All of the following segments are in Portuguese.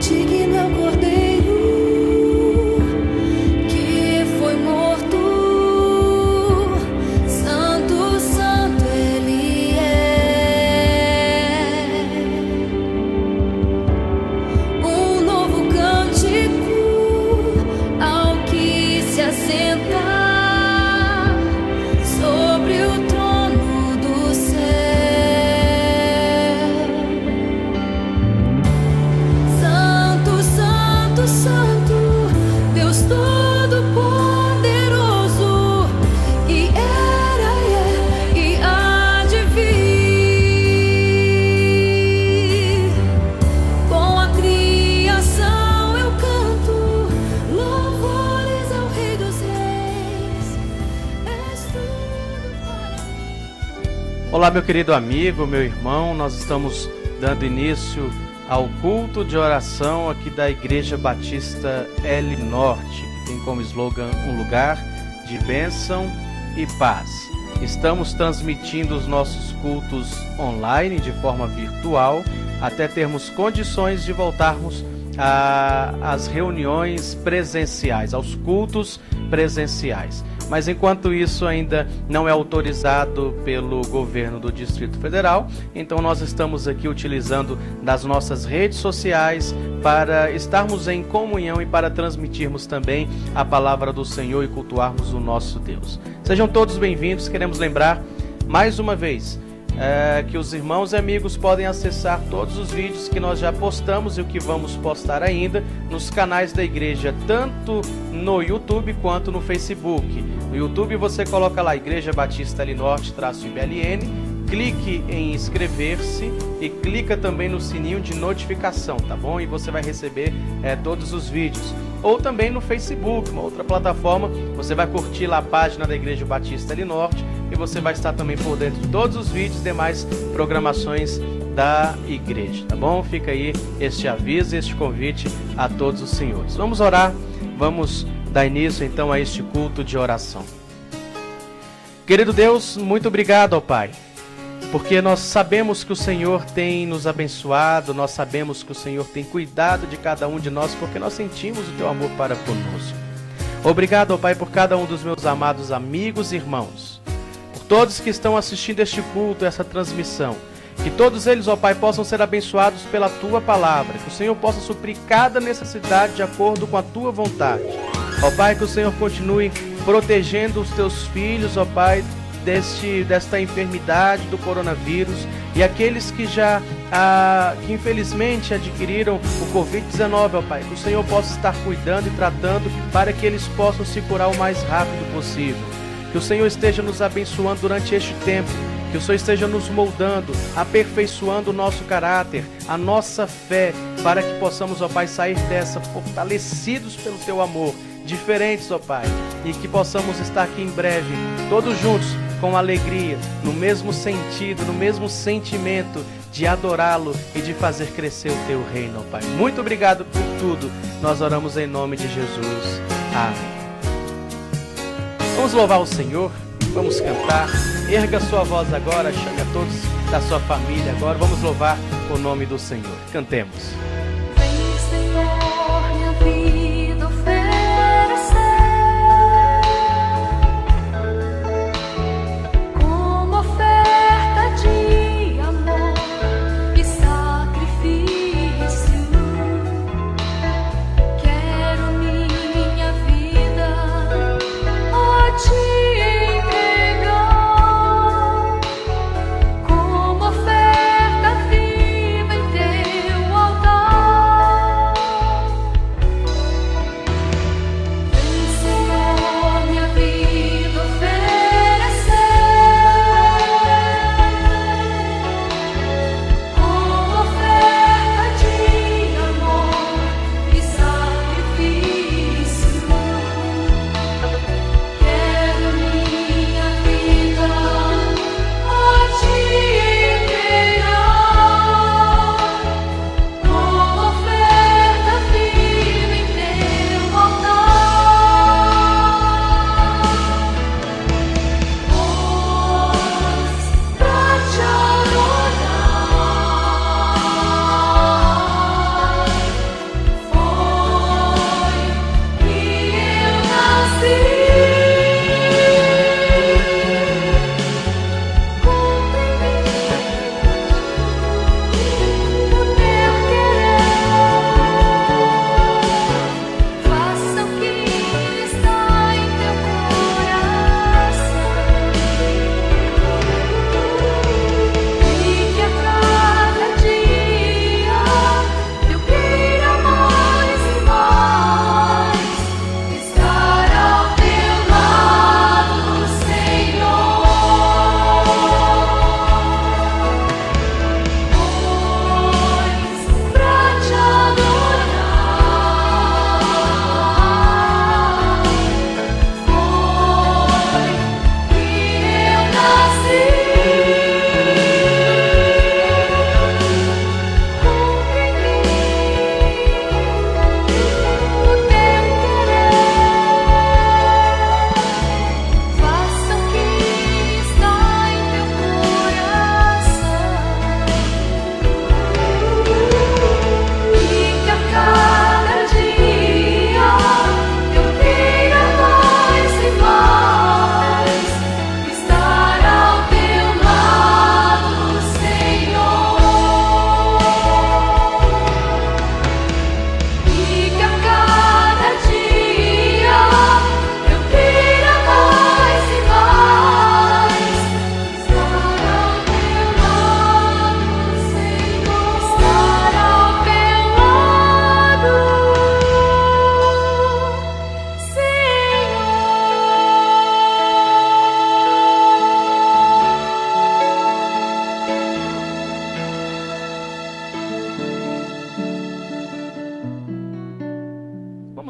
Digno é o Cordeiro que foi morto. Santo, santo Ele é. Um novo cântico ao que se assenta sobre o trono do céu. Santo, santo, santo, Deus Todo-Poderoso, que era e há de vir. Com a criação eu canto louvores ao Rei dos Reis. És tudo para mim. Olá, meu querido amigo, meu irmão, nós estamos dando início ao culto de oração aqui da Igreja Batista L Norte, que tem como slogan um lugar de bênção e paz. Estamos transmitindo os nossos cultos online de forma virtual, até termos condições de voltarmos às reuniões presenciais, aos cultos presenciais. Mas enquanto isso ainda não é autorizado pelo governo do Distrito Federal, então nós estamos aqui utilizando das nossas redes sociais para estarmos em comunhão e para transmitirmos também a palavra do Senhor e cultuarmos o nosso Deus. Sejam todos bem-vindos. Queremos lembrar mais uma vez que os irmãos e amigos podem acessar todos os vídeos que nós já postamos e o que vamos postar ainda nos canais da igreja, tanto no YouTube quanto no Facebook. No YouTube você coloca lá Igreja Batista L Norte-IBLN, clique em inscrever-se e clica também no sininho de notificação, tá bom? E você vai receber todos os vídeos. Ou também no Facebook, uma outra plataforma, você vai curtir lá a página da Igreja Batista L Norte e você vai estar também por dentro de todos os vídeos e demais programações da igreja, tá bom? Fica aí este aviso e este convite a todos os senhores. Vamos orar, vamos dar início então a este culto de oração. Querido Deus, muito obrigado, ó Pai, porque nós sabemos que o Senhor tem nos abençoado, nós sabemos que o Senhor tem cuidado de cada um de nós, porque nós sentimos o Teu amor para conosco. Obrigado, ó Pai, por cada um dos meus amados amigos e irmãos, por todos que estão assistindo este culto, essa transmissão, que todos eles, ó Pai, possam ser abençoados pela Tua palavra, que o Senhor possa suprir cada necessidade de acordo com a Tua vontade. Ó Pai, que o Senhor continue protegendo os Teus filhos, ó Pai, desta enfermidade do coronavírus, e aqueles que que infelizmente adquiriram o Covid-19, ó Pai, que o Senhor possa estar cuidando e tratando para que eles possam se curar o mais rápido possível. Que o Senhor esteja nos abençoando durante este tempo, que o Senhor esteja nos moldando, aperfeiçoando o nosso caráter, a nossa fé, para que possamos, ó Pai, sair dessa fortalecidos pelo Teu amor, diferentes, ó Pai, e que possamos estar aqui em breve, todos juntos, com alegria, no mesmo sentido, no mesmo sentimento de adorá-lo e de fazer crescer o Teu reino, ó Pai. Muito obrigado por tudo, nós oramos em nome de Jesus. Amém. Vamos louvar o Senhor, vamos cantar, erga sua voz agora, chame a todos da sua família agora, vamos louvar o nome do Senhor. Cantemos. Vem, Senhor, minha vida oferecer como oferta de amor e sacrifício. Quero minha vida a Ti entregar como oferta viva em Teu altar.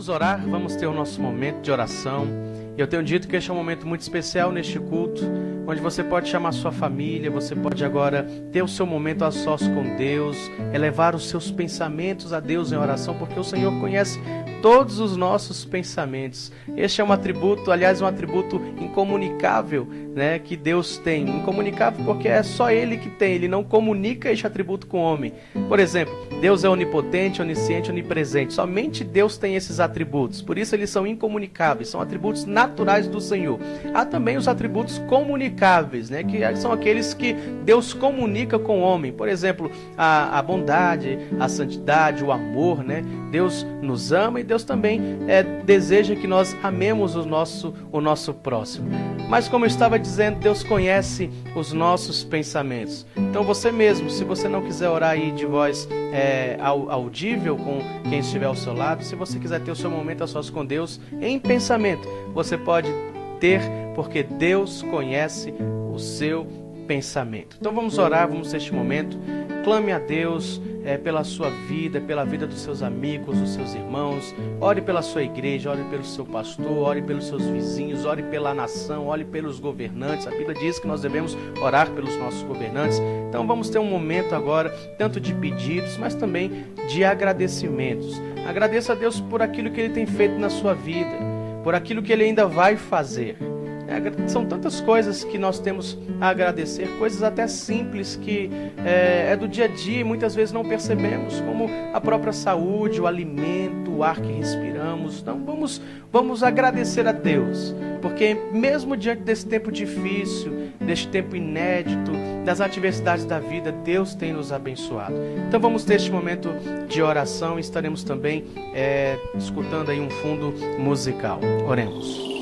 vamos orar, vamos ter o nosso momento de oração. Eu tenho dito que este é um momento muito especial neste culto, onde você pode chamar sua família, você pode agora ter o seu momento a sós com Deus, elevar os seus pensamentos a Deus em oração, porque o Senhor conhece todos os nossos pensamentos. Este é um atributo, aliás, um atributo incomunicável, né, que Deus tem. Incomunicável porque é só Ele que tem, Ele não comunica este atributo com o homem. Por exemplo, Deus é onipotente, onisciente, onipresente. Somente Deus tem esses atributos, por isso eles são incomunicáveis, são atributos naturais do Senhor. Há também os atributos comunicáveis, né, que são aqueles que Deus comunica com o homem. Por exemplo, a bondade, a santidade, o amor, né? Deus nos ama e Deus também deseja que nós amemos o nosso próximo. Mas como eu estava dizendo, Deus conhece os nossos pensamentos. Então você mesmo, se você não quiser orar aí de voz audível com quem estiver ao seu lado, se você quiser ter o seu momento a sós com Deus em pensamento, você pode ter, porque Deus conhece o seu pensamento. Então vamos orar, vamos ter este momento. Clame a Deus pela sua vida, pela vida dos seus amigos, dos seus irmãos. Ore pela sua igreja, ore pelo seu pastor, ore pelos seus vizinhos, ore pela nação, ore pelos governantes. A Bíblia diz que nós devemos orar pelos nossos governantes. Então vamos ter um momento agora, tanto de pedidos, mas também de agradecimentos. Agradeça a Deus por aquilo que Ele tem feito na sua vida, por aquilo que Ele ainda vai fazer. São tantas coisas que nós temos a agradecer, coisas até simples que é do dia a dia e muitas vezes não percebemos, como a própria saúde, o alimento, o ar que respiramos. Então vamos agradecer a Deus, porque mesmo diante desse tempo difícil, deste tempo inédito, das adversidades da vida, Deus tem nos abençoado. Então vamos ter este momento de oração e estaremos também escutando aí um fundo musical. Oremos.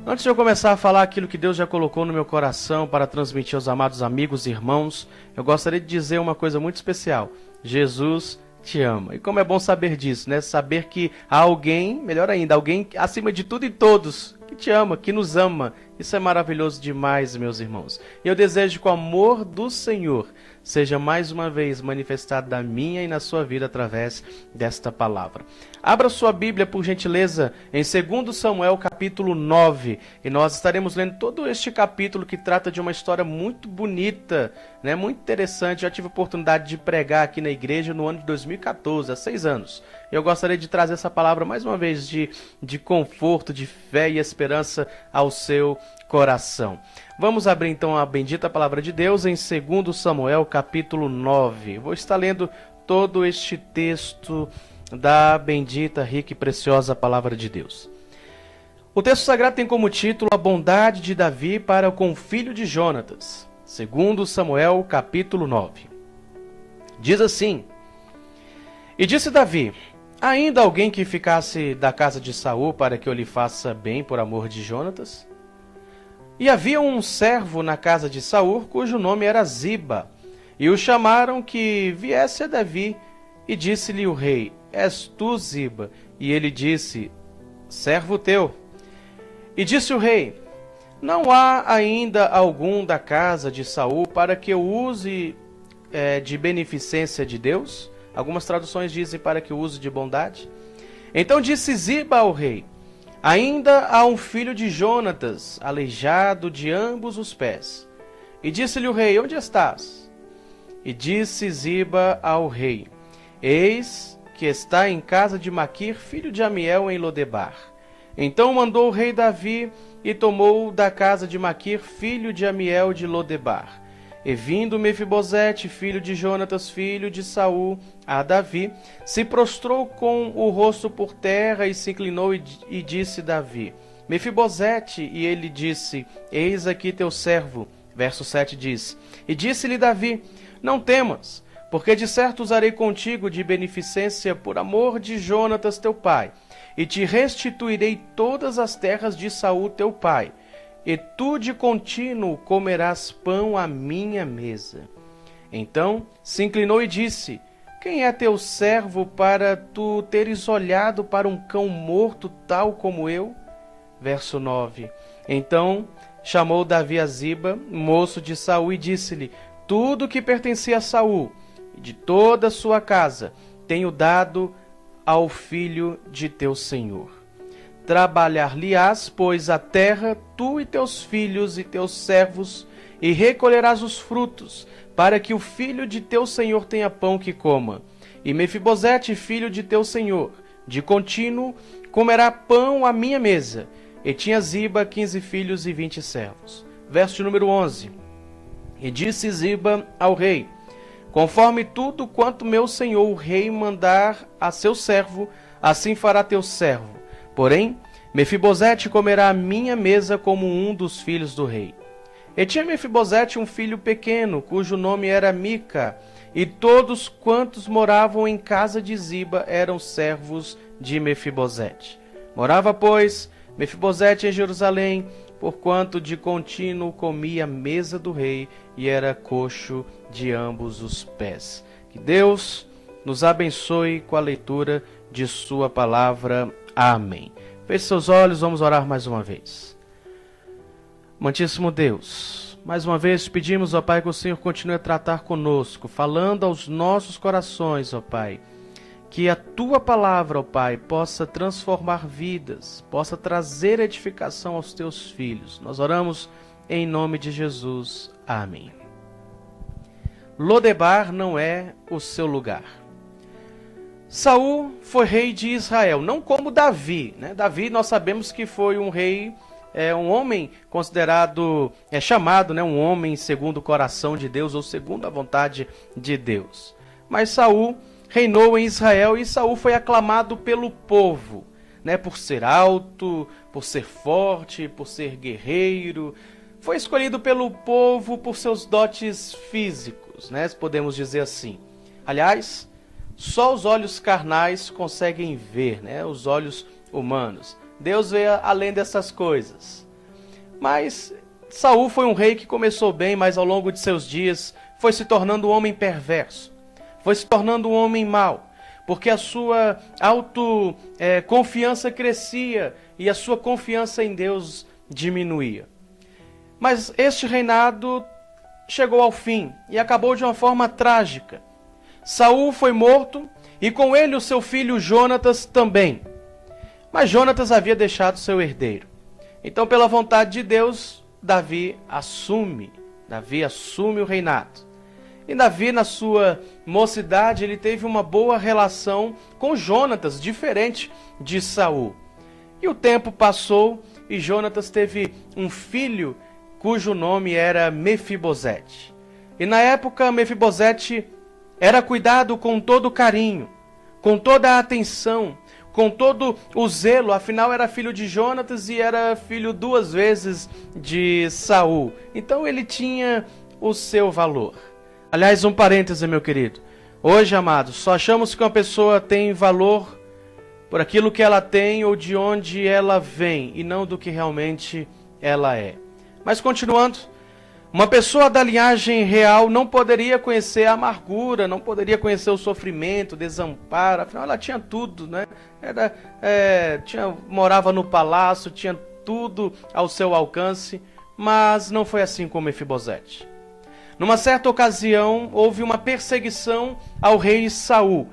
Antes de eu começar a falar aquilo que Deus já colocou no meu coração para transmitir aos amados amigos e irmãos, eu gostaria de dizer uma coisa muito especial. Jesus te ama. E como é bom saber disso, né? Saber que há alguém, melhor ainda, alguém acima de tudo e todos, que te ama, que nos ama. Isso é maravilhoso demais, meus irmãos. E eu desejo que o amor do Senhor seja mais uma vez manifestado na minha e na sua vida através desta palavra. Abra sua Bíblia, por gentileza, em 2 Samuel, capítulo 9, e nós estaremos lendo todo este capítulo que trata de uma história muito bonita, né, muito interessante. Já tive a oportunidade de pregar aqui na igreja no ano de 2014, há 6 anos. Eu gostaria de trazer essa palavra mais uma vez de conforto, de fé e esperança ao seu coração. Vamos abrir então a bendita palavra de Deus em 2 Samuel, capítulo 9. Vou estar lendo todo este texto da bendita, rica e preciosa palavra de Deus. O texto sagrado tem como título A Bondade de Davi para com o filho de Jonatas. 2 Samuel, capítulo 9. Diz assim: E disse Davi: Ainda alguém que ficasse da casa de Saul para que eu lhe faça bem por amor de Jonatas? E havia um servo na casa de Saul, cujo nome era Ziba, e o chamaram que viesse a Davi, e disse-lhe o rei: És tu, Ziba? E ele disse: Servo teu. E disse o rei: Não há ainda algum da casa de Saul para que eu use de beneficência de Deus? Algumas traduções dizem para que eu use de bondade. Então disse Ziba ao rei: Ainda há um filho de Jonatas, aleijado de ambos os pés. E disse-lhe o rei: Onde estás? E disse Ziba ao rei: Eis que está em casa de Maquir, filho de Amiel, em Lodebar. Então mandou o rei Davi e tomou da casa de Maquir, filho de Amiel, de Lodebar. E vindo Mefibosete, filho de Jonatas, filho de Saul, a Davi, se prostrou com o rosto por terra e se inclinou e disse Davi: Mefibosete, e ele disse: Eis aqui teu servo. Verso 7 diz: E disse-lhe Davi: Não temas, porque de certo usarei contigo de beneficência por amor de Jonatas teu pai, e te restituirei todas as terras de Saul teu pai, e tu de contínuo comerás pão à minha mesa. Então se inclinou e disse: Quem é teu servo para tu teres olhado para um cão morto tal como eu? Verso 9. Então chamou Davi a Ziba, moço de Saul, e disse-lhe: Tudo que pertencia a Saul, e de toda a sua casa, tenho dado ao filho de teu senhor. Trabalhar-lhe-ás, pois, a terra, tu e teus filhos e teus servos, e recolherás os frutos, para que o filho de teu senhor tenha pão que coma. E Mefibosete, filho de teu senhor, de contínuo, comerá pão à minha mesa. E tinha Ziba 15 filhos e 20 servos. Verso número 11. E disse Ziba ao rei: Conforme tudo quanto meu senhor o rei mandar a seu servo, assim fará teu servo. Porém, Mefibosete comerá à minha mesa como um dos filhos do rei. E tinha Mefibosete um filho pequeno, cujo nome era Mica, e todos quantos moravam em casa de Ziba eram servos de Mefibosete. Morava, pois, Mefibosete em Jerusalém, porquanto de contínuo comia a mesa do rei e era coxo de ambos os pés. Que Deus nos abençoe com a leitura de sua palavra. Amém. Feche seus olhos, vamos orar mais uma vez. Amantíssimo Deus, mais uma vez pedimos, ó Pai, que o Senhor continue a tratar conosco, falando aos nossos corações, ó Pai, que a Tua palavra, ó Pai, possa transformar vidas, possa trazer edificação aos Teus filhos. Nós oramos em nome de Jesus. Amém. Lodebar não é o seu lugar. Saul foi rei de Israel, não como Davi, né? Davi nós sabemos que foi um rei, um homem considerado, chamado, né, um homem segundo o coração de Deus ou segundo a vontade de Deus. Mas Saul reinou em Israel e Saul foi aclamado pelo povo, né, por ser alto, por ser forte, por ser guerreiro. Foi escolhido pelo povo por seus dotes físicos, né, podemos dizer assim. Aliás, só os olhos carnais conseguem ver, né, os olhos humanos. Deus vê além dessas coisas. Mas Saul foi um rei que começou bem, mas ao longo de seus dias foi se tornando um homem perverso. Foi se tornando um homem mau, porque a sua autoconfiança crescia e a sua confiança em Deus diminuía. Mas este reinado chegou ao fim e acabou de uma forma trágica. Saul foi morto e com ele o seu filho Jonatas também. Mas Jonatas havia deixado seu herdeiro. Então, pela vontade de Deus, Davi assume o reinado. E Davi, na sua mocidade, ele teve uma boa relação com Jonatas, diferente de Saul. E o tempo passou e Jonatas teve um filho cujo nome era Mefibosete. E na época, Mefibosete era cuidado com todo carinho, com toda a atenção, com todo o zelo. Afinal, era filho de Jonatas e era filho 2 vezes de Saul. Então ele tinha o seu valor. Aliás, um parêntese, meu querido. Hoje, amados, só achamos que uma pessoa tem valor por aquilo que ela tem ou de onde ela vem, e não do que realmente ela é. Mas continuando, uma pessoa da linhagem real não poderia conhecer a amargura, não poderia conhecer o sofrimento, o desamparo. Afinal, ela tinha tudo, né? Morava no palácio, tinha tudo ao seu alcance, mas não foi assim com Mefibosete. Numa certa ocasião, houve uma perseguição ao rei Saul.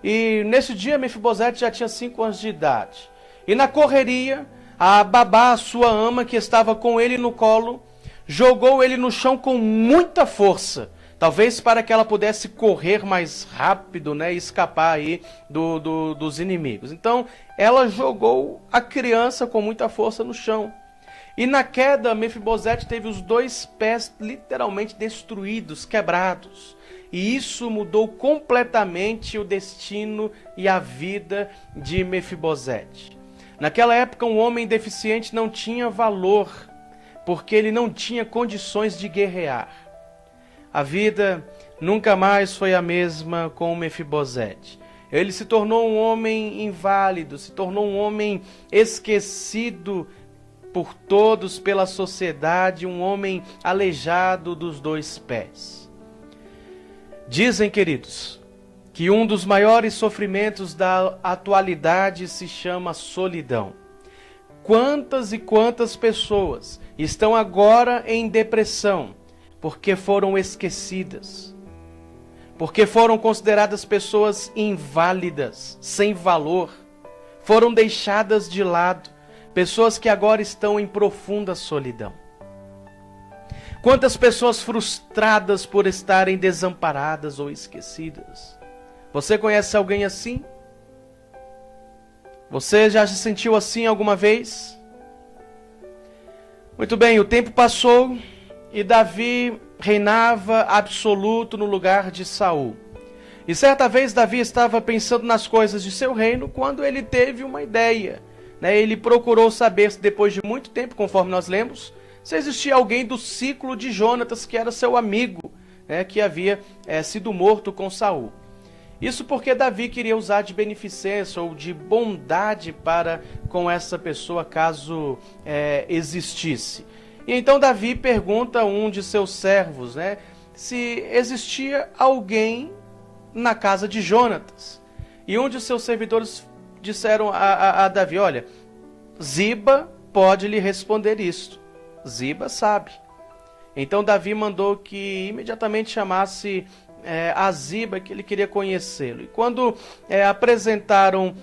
E nesse dia, Mefibosete já tinha 5 anos de idade. E na correria, a babá, a sua ama, que estava com ele no colo, jogou ele no chão com muita força. Talvez para que ela pudesse correr mais rápido, né, e escapar aí dos inimigos. Então, ela jogou a criança com muita força no chão. E na queda, Mefibosete teve os 2 pés literalmente destruídos, quebrados. E isso mudou completamente o destino e a vida de Mefibosete. Naquela época, um homem deficiente não tinha valor, porque ele não tinha condições de guerrear. A vida nunca mais foi a mesma com Mefibosete. Ele se tornou um homem inválido, se tornou um homem esquecido por todos, pela sociedade, um homem aleijado dos 2 pés. Dizem, queridos, que um dos maiores sofrimentos da atualidade se chama solidão. Quantas e quantas pessoas estão agora em depressão porque foram esquecidas, porque foram consideradas pessoas inválidas, sem valor, foram deixadas de lado. Pessoas que agora estão em profunda solidão. Quantas pessoas frustradas por estarem desamparadas ou esquecidas. Você conhece alguém assim? Você já se sentiu assim alguma vez? Muito bem, o tempo passou e Davi reinava absoluto no lugar de Saul. E certa vez Davi estava pensando nas coisas de seu reino quando ele teve uma ideia. Ele procurou saber, depois de muito tempo, conforme nós lemos, se existia alguém do ciclo de Jonatas, que era seu amigo, que havia sido morto com Saul. Isso porque Davi queria usar de beneficência ou de bondade para com essa pessoa, caso existisse. E então Davi pergunta a um de seus servos, se existia alguém na casa de Jonatas. E um de seus servidores disseram a Davi, olha, Ziba pode lhe responder isto. Ziba sabe. Então Davi mandou que imediatamente chamasse a Ziba, que ele queria conhecê-lo. E quando apresentaram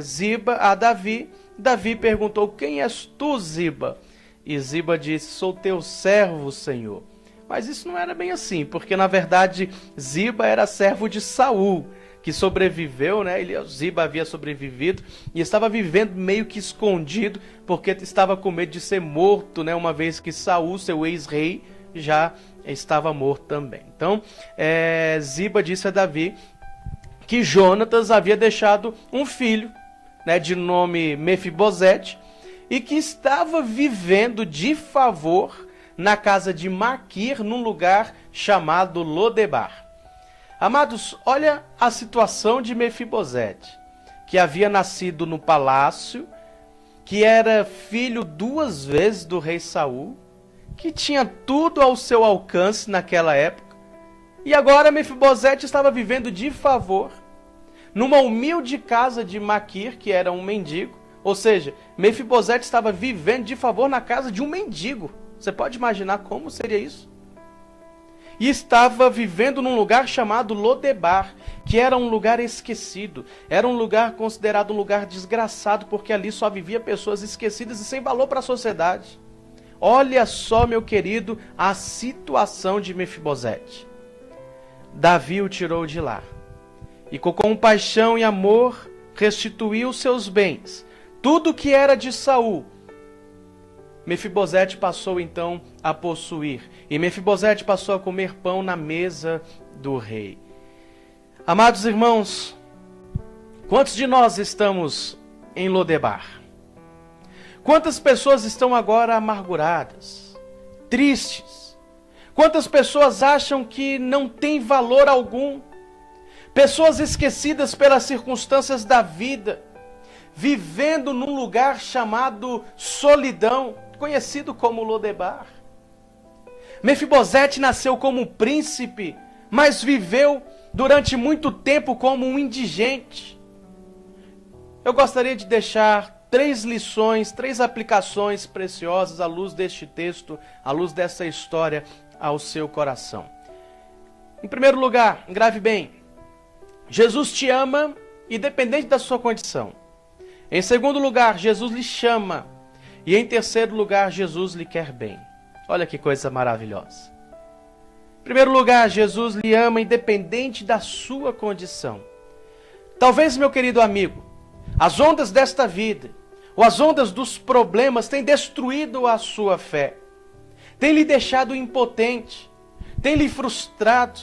Ziba a Davi, Davi perguntou, quem és tu, Ziba? E Ziba disse, sou teu servo, Senhor. Mas isso não era bem assim, porque na verdade Ziba era servo de Saul, que sobreviveu, Ziba havia sobrevivido e estava vivendo meio que escondido, porque estava com medo de ser morto, uma vez que Saul, seu ex-rei, já estava morto também. Então, Ziba disse a Davi que Jonatas havia deixado um filho, de nome Mefibosete, e que estava vivendo de favor na casa de Maquir, num lugar chamado Lodebar. Amados, olha a situação de Mefibosete, que havia nascido no palácio, que era filho 2 vezes do rei Saul, que tinha tudo ao seu alcance naquela época, e agora Mefibosete estava vivendo de favor, numa humilde casa de Maquir, que era um mendigo, ou seja, Mefibosete estava vivendo de favor na casa de um mendigo. Você pode imaginar como seria isso? e estava vivendo num lugar chamado Lodebar, que era um lugar esquecido, era um lugar considerado um lugar desgraçado, porque ali só vivia pessoas esquecidas e sem valor para a sociedade. Olha só, meu querido, a situação de Mefibosete. Davi o tirou de lá, e com compaixão e amor restituiu seus bens, tudo que era de Saul. Mefibosete passou então a possuir, e Mefibosete passou a comer pão na mesa do rei. Amados irmãos, quantos de nós estamos em Lodebar? Quantas pessoas estão agora amarguradas, tristes? Quantas pessoas acham que não tem valor algum? Pessoas esquecidas pelas circunstâncias da vida, vivendo num lugar chamado solidão, conhecido como Lodebar. Mefibosete nasceu como príncipe, mas viveu durante muito tempo como um indigente. Eu gostaria de deixar 3 lições, 3 aplicações preciosas à luz deste texto, à luz dessa história ao seu coração. Em primeiro lugar, grave bem, Jesus te ama independente da sua condição. Em segundo lugar, Jesus lhe chama. E em terceiro lugar, Jesus lhe quer bem. Olha que coisa maravilhosa. Em primeiro lugar, Jesus lhe ama independente da sua condição. Talvez, meu querido amigo, as ondas desta vida, ou as ondas dos problemas, têm destruído a sua fé. Tem lhe deixado impotente, tem lhe frustrado,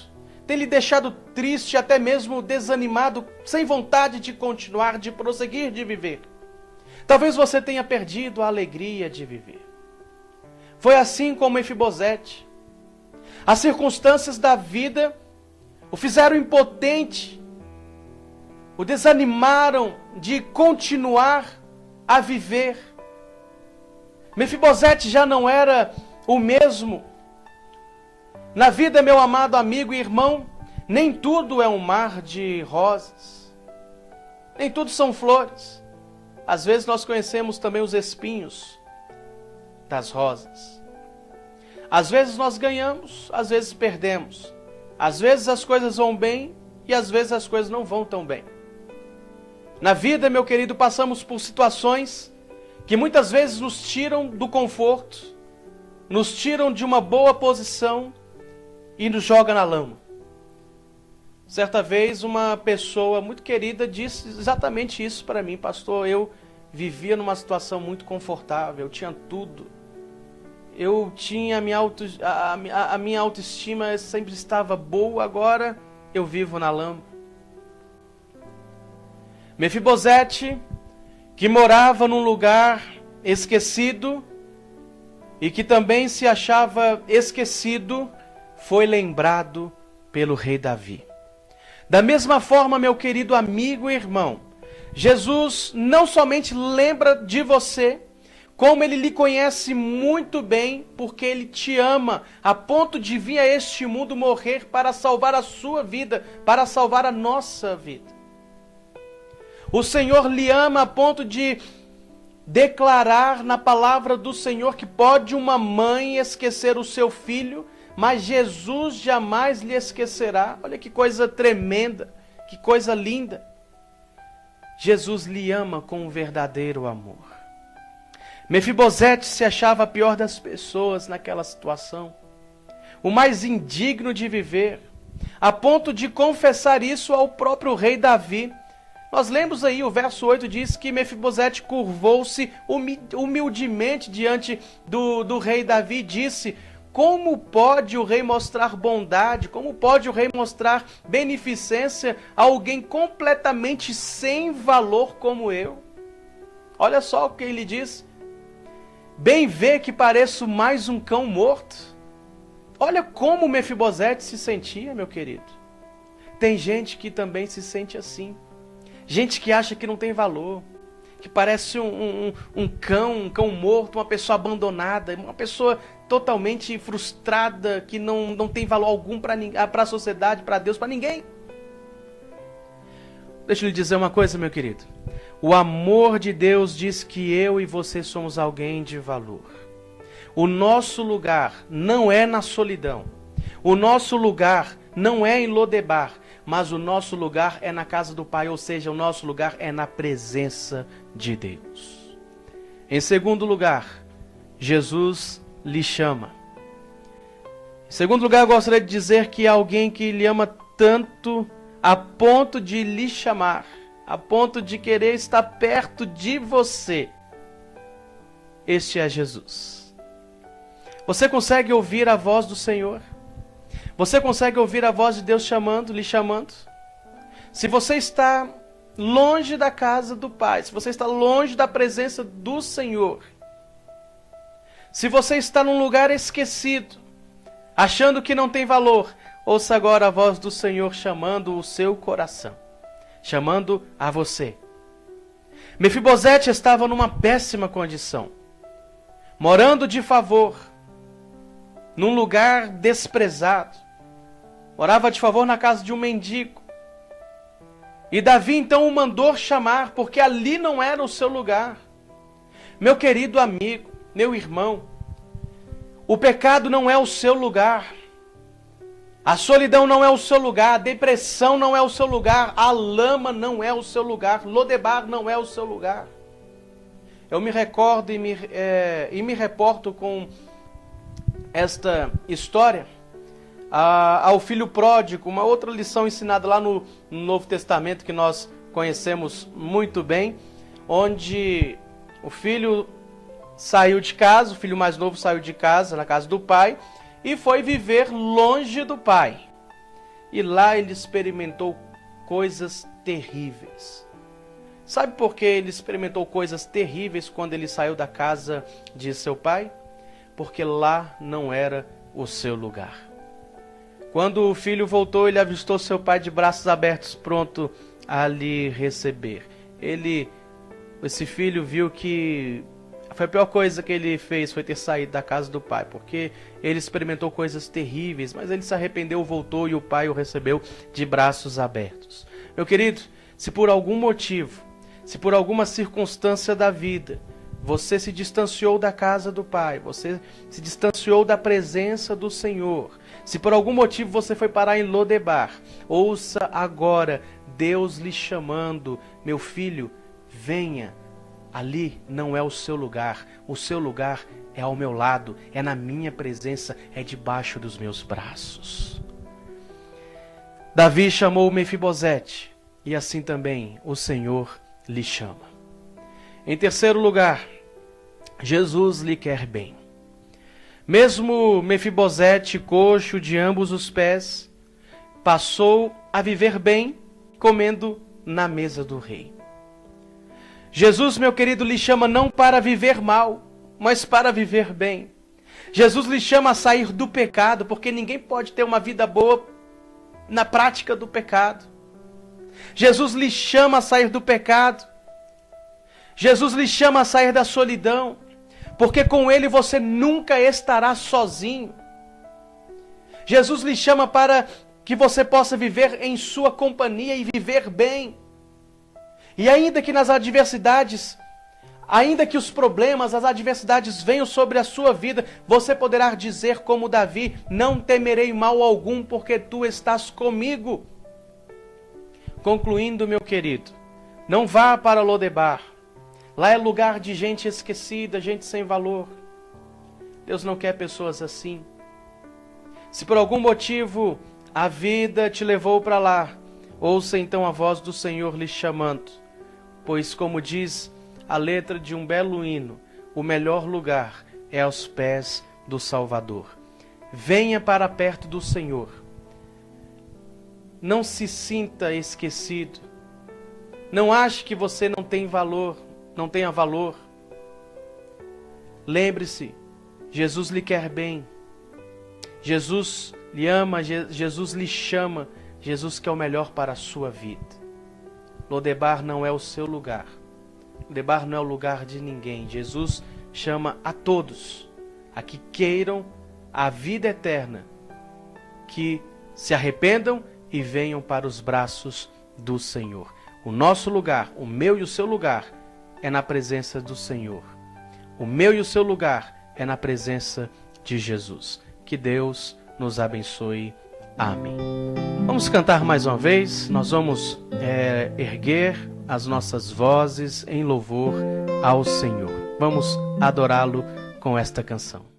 tem lhe deixado triste, até mesmo desanimado, sem vontade de continuar, de prosseguir, de viver. Talvez você tenha perdido a alegria de viver. Foi assim com Mefibosete. As circunstâncias da vida o fizeram impotente, o desanimaram de continuar a viver. Mefibosete já não era o mesmo. Na vida, meu amado amigo e irmão, nem tudo é um mar de rosas. Nem tudo são flores. Às vezes nós conhecemos também os espinhos das rosas. Às vezes nós ganhamos, às vezes perdemos. Às vezes as coisas vão bem e às vezes as coisas não vão tão bem. Na vida, meu querido, passamos por situações que muitas vezes nos tiram do conforto, nos tiram de uma boa posição e nos jogam na lama. Certa vez uma pessoa muito querida disse exatamente isso para mim: pastor, eu vivia numa situação muito confortável, eu tinha tudo. Eu tinha a minha autoestima sempre estava boa, agora eu vivo na lama. Mefibosete, que morava num lugar esquecido e que também se achava esquecido, foi lembrado pelo rei Davi. Da mesma forma, meu querido amigo e irmão, Jesus não somente lembra de você, como Ele lhe conhece muito bem, porque Ele te ama, a ponto de vir a este mundo morrer para salvar a sua vida, para salvar a nossa vida. O Senhor lhe ama a ponto de declarar na palavra do Senhor que pode uma mãe esquecer o seu filho, mas Jesus jamais lhe esquecerá. Olha que coisa tremenda, que coisa linda. Jesus lhe ama com um verdadeiro amor. Mefibosete se achava a pior das pessoas naquela situação, o mais indigno de viver, a ponto de confessar isso ao próprio rei Davi. Nós lemos aí, o verso 8 diz que Mefibosete curvou-se humildemente diante do rei Davi e disse: como pode o rei mostrar bondade, como pode o rei mostrar beneficência a alguém completamente sem valor como eu? Olha só o que ele diz: bem vê que pareço mais um cão morto. Olha como Mefibosete se sentia, meu querido. Tem gente que também se sente assim. Gente que acha que não tem valor, que parece um cão morto, uma pessoa abandonada, uma pessoa totalmente frustrada, que não tem valor algum para a sociedade, para Deus, para ninguém. Deixa eu lhe dizer uma coisa, meu querido. O amor de Deus diz que eu e você somos alguém de valor. O nosso lugar não é na solidão. O nosso lugar não é em Lodebar, mas o nosso lugar é na casa do Pai, ou seja, o nosso lugar é na presença de Deus. Em segundo lugar, Jesus lhe chama. Em segundo lugar, eu gostaria de dizer que alguém que lhe ama tanto a ponto de lhe chamar, a ponto de querer estar perto de você, este é Jesus. Você consegue ouvir a voz do Senhor? Você consegue ouvir a voz de Deus chamando, lhe chamando? Se você está longe da casa do Pai, se você está longe da presença do Senhor, se você está num lugar esquecido, achando que não tem valor, ouça agora a voz do Senhor chamando o seu coração, chamando a você. Mefibosete estava numa péssima condição, morando de favor, num lugar desprezado. Morava de favor na casa de um mendigo. E Davi então o mandou chamar, porque ali não era o seu lugar. Meu querido amigo, meu irmão, o pecado não é o seu lugar. A solidão não é o seu lugar, a depressão não é o seu lugar, a lama não é o seu lugar, Lodebar não é o seu lugar. Eu me recordo e me reporto com esta história ao filho pródigo, uma outra lição ensinada lá no Novo Testamento que nós conhecemos muito bem, onde o filho saiu de casa, o filho mais novo saiu de casa, na casa do pai, e foi viver longe do pai. E lá ele experimentou coisas terríveis. Sabe por que ele experimentou coisas terríveis quando ele saiu da casa de seu pai? Porque lá não era o seu lugar. Quando o filho voltou, ele avistou seu pai de braços abertos, pronto a lhe receber. Esse filho viu que foi a pior coisa que ele fez, foi ter saído da casa do pai, porque ele experimentou coisas terríveis, mas ele se arrependeu, voltou e o pai o recebeu de braços abertos. Meu querido, se por algum motivo, se por alguma circunstância da vida, você se distanciou da casa do Pai, você se distanciou da presença do Senhor, se por algum motivo você foi parar em Lodebar, ouça agora Deus lhe chamando, meu filho, venha, ali não é o seu lugar é ao meu lado, é na minha presença, é debaixo dos meus braços. Davi chamou Mefibosete, e assim também o Senhor lhe chama. Em terceiro lugar, Jesus lhe quer bem. Mesmo Mefibosete, coxo de ambos os pés, passou a viver bem, comendo na mesa do rei. Jesus, meu querido, lhe chama não para viver mal, mas para viver bem. Jesus lhe chama a sair do pecado, porque ninguém pode ter uma vida boa na prática do pecado. Jesus lhe chama a sair do pecado. Jesus lhe chama a sair da solidão, porque com Ele você nunca estará sozinho. Jesus lhe chama para que você possa viver em sua companhia e viver bem. E ainda que nas adversidades, ainda que os problemas, as adversidades venham sobre a sua vida, você poderá dizer como Davi, não temerei mal algum, porque tu estás comigo. Concluindo, meu querido, não vá para Lodebar. Lá é lugar de gente esquecida, gente sem valor. Deus não quer pessoas assim. Se por algum motivo a vida te levou para lá, ouça então a voz do Senhor lhe chamando. Pois como diz a letra de um belo hino, o melhor lugar é aos pés do Salvador. Venha para perto do Senhor. Não se sinta esquecido. Não ache que você não tem valor. Não tenha valor. Lembre-se, Jesus lhe quer bem. Jesus lhe ama, Jesus lhe chama. Jesus quer o melhor para a sua vida. Lodebar não é o seu lugar. Lodebar não é o lugar de ninguém. Jesus chama a todos, a que queiram a vida eterna, que se arrependam e venham para os braços do Senhor. O nosso lugar, o meu e o seu lugar, é na presença do Senhor. O meu e o seu lugar é na presença de Jesus. Que Deus nos abençoe. Amém. Vamos cantar mais uma vez, nós vamos erguer as nossas vozes em louvor ao Senhor. Vamos adorá-lo com esta canção.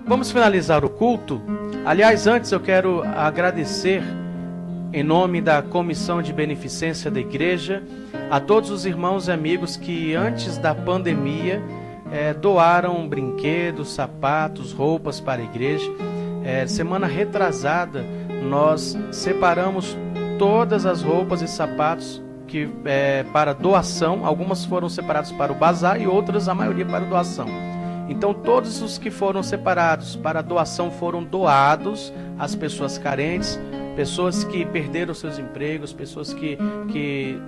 Vamos finalizar o culto. Aliás, antes eu quero agradecer, em nome da Comissão de Beneficência da Igreja, a todos os irmãos e amigos que antes da pandemia doaram brinquedos, sapatos, roupas para a igreja. Semana retrasada, nós separamos todas as roupas e sapatos para doação. Algumas foram separadas para o bazar e outras, a maioria, para doação. Então todos os que foram separados para doação foram doados às pessoas carentes, pessoas que perderam seus empregos, pessoas que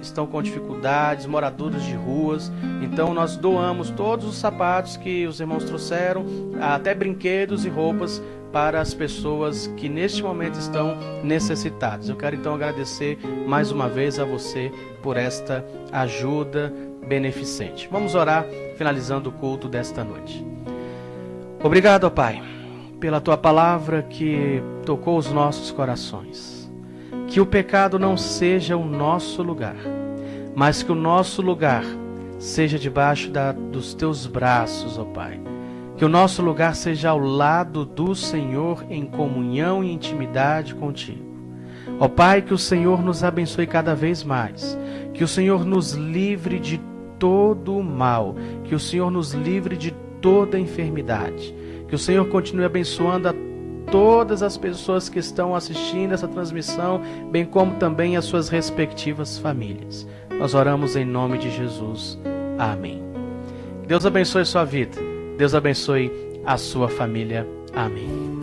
estão com dificuldades, moradores de ruas. Então nós doamos todos os sapatos que os irmãos trouxeram, até brinquedos e roupas para as pessoas que neste momento estão necessitadas. Eu quero então agradecer mais uma vez a você por esta ajuda beneficente. Vamos orar, finalizando o culto desta noite. Obrigado, ó Pai, pela Tua palavra que tocou os nossos corações. Que o pecado não seja o nosso lugar, mas que o nosso lugar seja debaixo dos Teus braços, ó Pai. Que o nosso lugar seja ao lado do Senhor, em comunhão e intimidade contigo. Ó Pai, que o Senhor nos abençoe cada vez mais. Que o Senhor nos livre de todo o mal. Que o Senhor nos livre de toda enfermidade. Que o Senhor continue abençoando a todas as pessoas que estão assistindo essa transmissão, bem como também as suas respectivas famílias. Nós oramos em nome de Jesus. Amém. Deus abençoe sua vida. Deus abençoe a sua família. Amém.